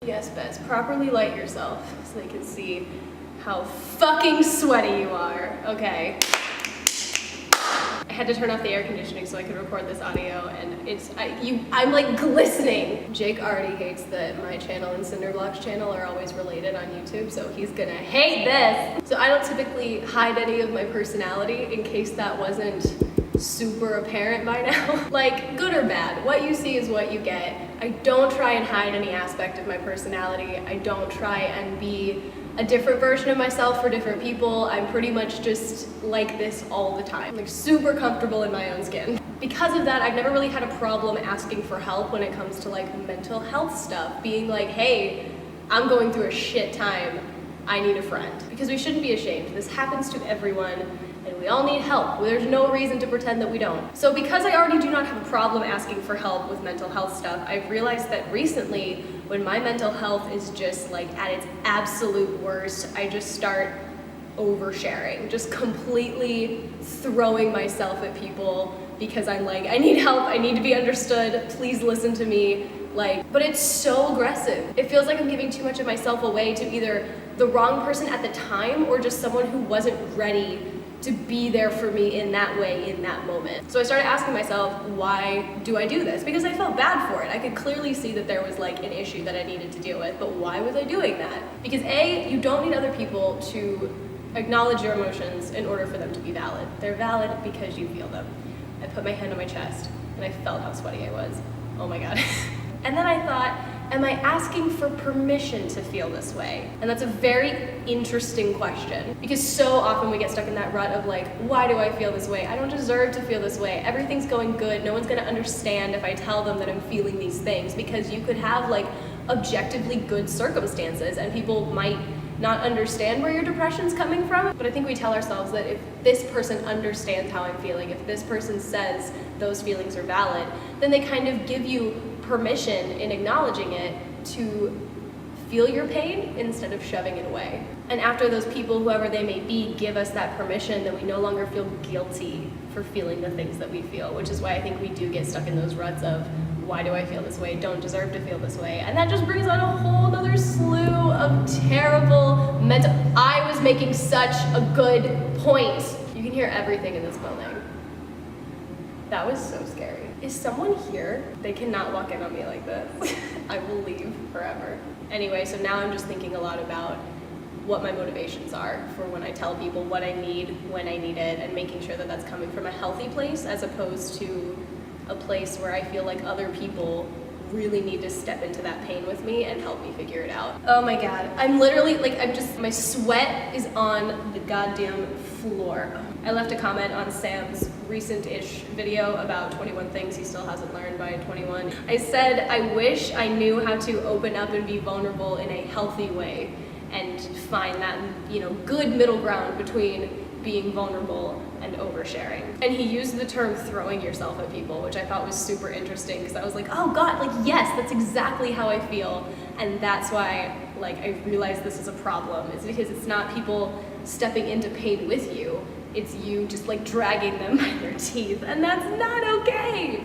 Yes, Bess, properly light yourself so they can see how fucking sweaty you are. Okay. I had to turn off the air conditioning so I could record this audio, and I'm like glistening. Jake already hates that my channel and Cinderblock's channel are always related on YouTube, so he's gonna hate this. So I don't typically hide any of my personality in case that wasn't super apparent by now. Like, good or bad, what you see is what you get. I don't try and hide any aspect of my personality. I don't try and be a different version of myself for different people. I'm pretty much just like this all the time. I'm like super comfortable in my own skin. Because of that, I've never really had a problem asking for help when it comes to like mental health stuff. Being like, hey, I'm going through a shit time. I need a friend. Because we shouldn't be ashamed. This happens to everyone, and we all need help. There's no reason to pretend that we don't. So because I already do not have a problem asking for help with mental health stuff, I've realized that recently, when my mental health is just like at its absolute worst, I just start oversharing, just completely throwing myself at people because I'm like, I need help, I need to be understood, please listen to me. Like, but it's so aggressive. It feels like I'm giving too much of myself away to either the wrong person at the time or just someone who wasn't ready to be there for me in that way, in that moment. So I started asking myself, why do I do this? Because I felt bad for it. I could clearly see that there was like an issue that I needed to deal with, but why was I doing that? Because A, you don't need other people to acknowledge your emotions in order for them to be valid. They're valid because you feel them. I put my hand on my chest and I felt how sweaty I was. Oh my God. And then I thought, am I asking for permission to feel this way? And that's a very interesting question, because so often we get stuck in that rut of like, why do I feel this way? I don't deserve to feel this way. Everything's going good. No one's gonna understand if I tell them that I'm feeling these things, because you could have like objectively good circumstances and people might not understand where your depression's coming from. But I think we tell ourselves that if this person understands how I'm feeling, if this person says those feelings are valid, then they kind of give you permission in acknowledging it to feel your pain instead of shoving it away. And after those people, whoever they may be, give us that permission, then we no longer feel guilty for feeling the things that we feel, which is why I think we do get stuck in those ruts of, why do I feel this way? Don't deserve to feel this way. And that just brings on a whole other slew of terrible mental... I was making such a good point. You can hear everything in this building. That was so scary. Is someone here? They cannot walk in on me like this. I will leave forever. Anyway, so now I'm just thinking a lot about what my motivations are for when I tell people what I need, when I need it, and making sure that that's coming from a healthy place as opposed to a place where I feel like other people really need to step into that pain with me and help me figure it out. Oh my God, I'm literally like, my sweat is on the goddamn floor. I left a comment on Sam's recent-ish video about 21 things he still hasn't learned by 21. I said, I wish I knew how to open up and be vulnerable in a healthy way and find that, good middle ground between being vulnerable and oversharing. And he used the term throwing yourself at people, which I thought was super interesting, because I was like, oh God, like, yes, that's exactly how I feel. And that's why, like, I realized this is a problem. It's because it's not people stepping into pain with you. It's you just like dragging them by their teeth, and that's not okay.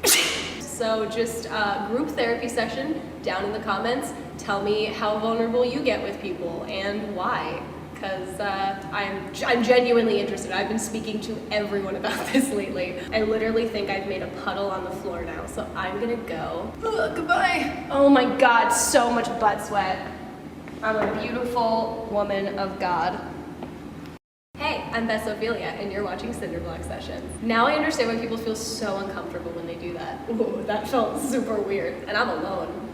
So just group therapy session down in the comments. Tell me how vulnerable you get with people and why. Because I'm genuinely interested. I've been speaking to everyone about this lately. I literally think I've made a puddle on the floor now, so I'm gonna go. Goodbye. Oh my God, so much butt sweat. I'm a beautiful woman of God. Hey, I'm Bess and you're watching Cinderblock Sessions. Now I understand why people feel so uncomfortable when they do that. Ooh, that felt super weird, and I'm alone.